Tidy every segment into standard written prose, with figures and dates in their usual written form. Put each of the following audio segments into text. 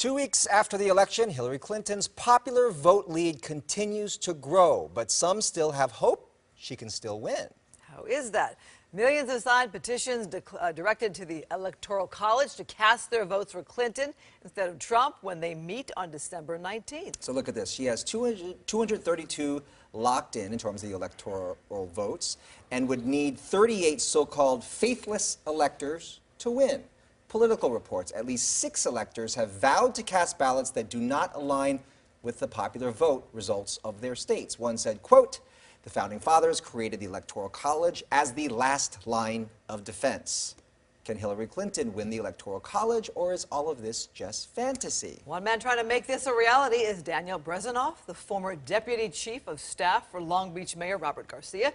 2 weeks after the election, Hillary Clinton's popular vote lead continues to grow, but some still have hope she can still win. How is that? Millions have signed petitions directed to the Electoral College to cast their votes for Clinton instead of Trump when they meet on December 19th. So look at this. She has 232 locked in terms of the electoral votes and would need 38 so-called faithless electors to win. Political reports, at least 6 electors have vowed to cast ballots that do not align with the popular vote results of their states. One said, quote, "The Founding Fathers created the Electoral College as the last line of defense." Can Hillary Clinton win the Electoral College, or is all of this just fantasy? One man trying to make this a reality is Daniel Brezenoff, the former deputy chief of staff for Long Beach Mayor Robert Garcia,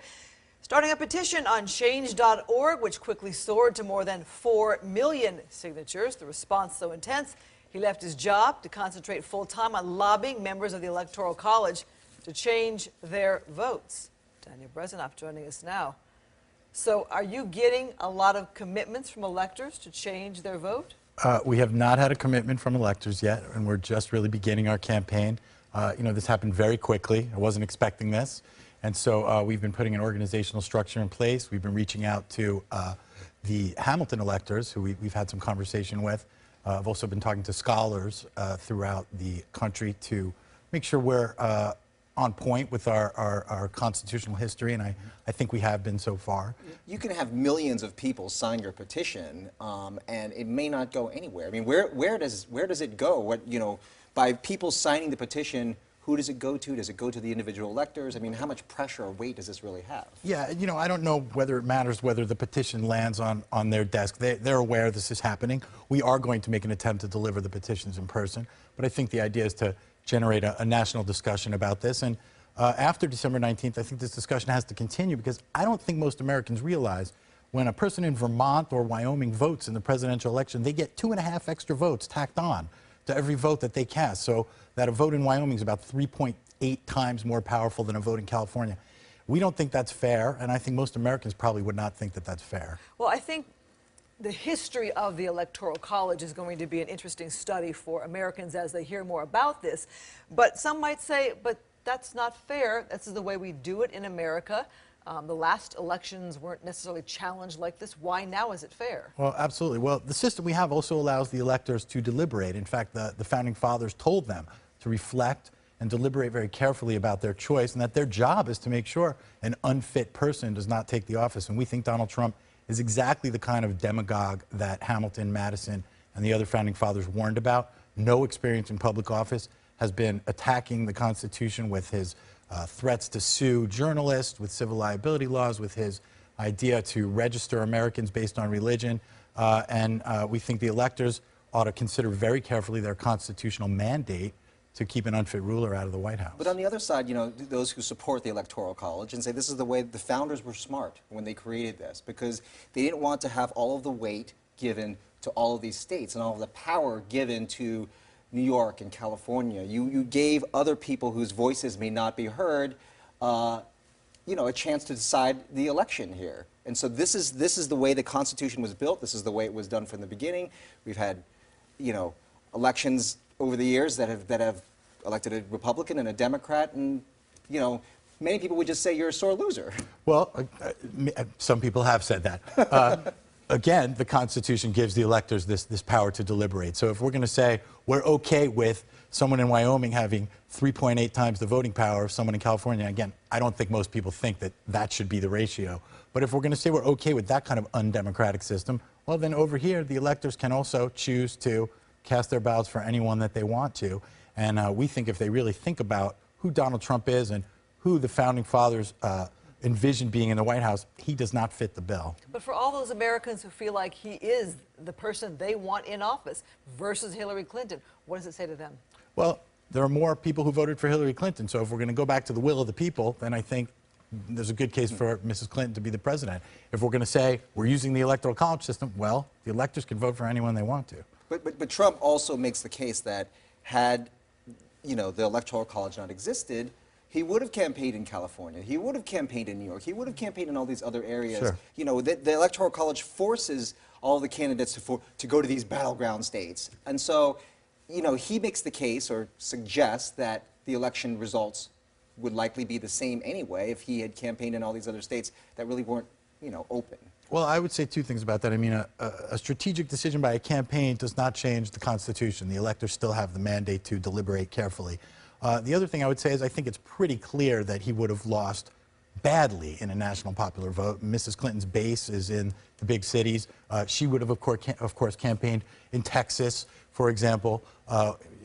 starting a petition on change.org, which quickly soared to more than 4 million signatures. The response so intense, he left his job to concentrate full-time on lobbying members of the Electoral College to change their votes. Daniel Brezenoff joining us now. So are you getting a lot of commitments from electors to change their vote? We have not had a commitment from electors yet, and we're just really beginning our campaign. This happened very quickly. I wasn't expecting this. And so we've been putting an organizational structure in place. We've been reaching out to the Hamilton electors, who we've had some conversation with. I've also been talking to scholars throughout the country to make sure we're on point with our constitutional history, and I think we have been so far. You can have millions of people sign your petition, and it may not go anywhere. I mean, where does it go? By people signing the petition, who does it go to? Does it go to the individual electors? I mean, how much pressure or weight does this really have? Yeah, I don't know whether it matters whether the petition lands on their desk. They're aware this is happening. We are going to make an attempt to deliver the petitions in person, but I think the idea is to generate a national discussion about this. And after December 19th, I think this discussion has to continue, because I don't think most Americans realize when a person in Vermont or Wyoming votes in the presidential election, they get 2.5 extra votes tacked on to every vote that they cast. So that a vote in Wyoming is about 3.8 times more powerful than a vote in California. We don't think that's fair, and I think most Americans probably would not think that that's fair. Well, I think the history of the Electoral College is going to be an interesting study for Americans as they hear more about this. But some might say, but that's not fair. This is the way we do it in America. The last elections weren't necessarily challenged like this. Why now is it fair? Well, absolutely. Well, the system we have also allows the electors to deliberate. In fact, the Founding Fathers told them to reflect and deliberate very carefully about their choice, and that their job is to make sure an unfit person does not take the office. And we think Donald Trump is exactly the kind of demagogue that Hamilton, Madison, and the other Founding Fathers warned about. No experience in public office, has been attacking the Constitution with his threats to sue journalists, with civil liability laws, with his idea to register Americans based on religion. And we think the electors ought to consider very carefully their constitutional mandate to keep an unfit ruler out of the White House. But on the other side, those who support the Electoral College and say this is the way the founders were smart when they created this, because they didn't want to have all of the weight given to all of these states and all of the power given to New York and California. You gave other people whose voices may not be heard, a chance to decide the election here. And so this is the way the Constitution was built. This is the way it was done from the beginning. We've had, elections over the years that have elected a Republican and a Democrat, and many people would just say you're a sore loser. Well, some people have said that. Again, the Constitution gives the electors this power to deliberate. So if we're going to say we're okay with someone in Wyoming having 3.8 times the voting power of someone in California, again, I don't think most people think that that should be the ratio. But if we're going to say we're okay with that kind of undemocratic system, well, then over here, the electors can also choose to cast their ballots for anyone that they want to. And we think if they really think about who Donald Trump is and who the Founding Fathers envisioned being in the White House, he does not fit the bill. But for all those Americans who feel like he is the person they want in office versus Hillary Clinton, what does it say to them? Well, there are more people who voted for Hillary Clinton. So if we're going to go back to the will of the people, then I think there's a good case for Mrs. Clinton to be the president. If we're going to say we're using the Electoral College system, well, the electors can vote for anyone they want to. But Trump also makes the case that had, the Electoral College not existed, he would have campaigned in California. He would have campaigned in New York. He would have campaigned in all these other areas. Sure. The Electoral College forces all the candidates to go to these battleground states. And so you know, he makes the case or suggests that the election results would likely be the same anyway if he had campaigned in all these other states that really weren't, you know, open. Well, I would say two things about that. I mean, a strategic decision by a campaign does not change the Constitution. The electors still have the mandate to deliberate carefully. The other thing I would say is I think it's pretty clear that he would have lost badly in a national popular vote. Mrs. Clinton's base is in the big cities. She would have, of course, campaigned in Texas, for example.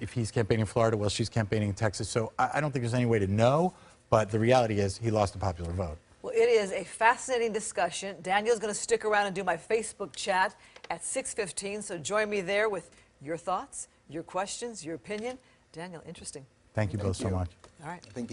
If he's campaigning in Florida, well, she's campaigning in Texas. So I don't think there's any way to know, but the reality is he lost the popular vote. Well, it is a fascinating discussion. Daniel's going to stick around and do my Facebook chat at 6:15, so join me there with your thoughts, your questions, your opinion. Daniel, interesting. Thank you both so much. All right. I think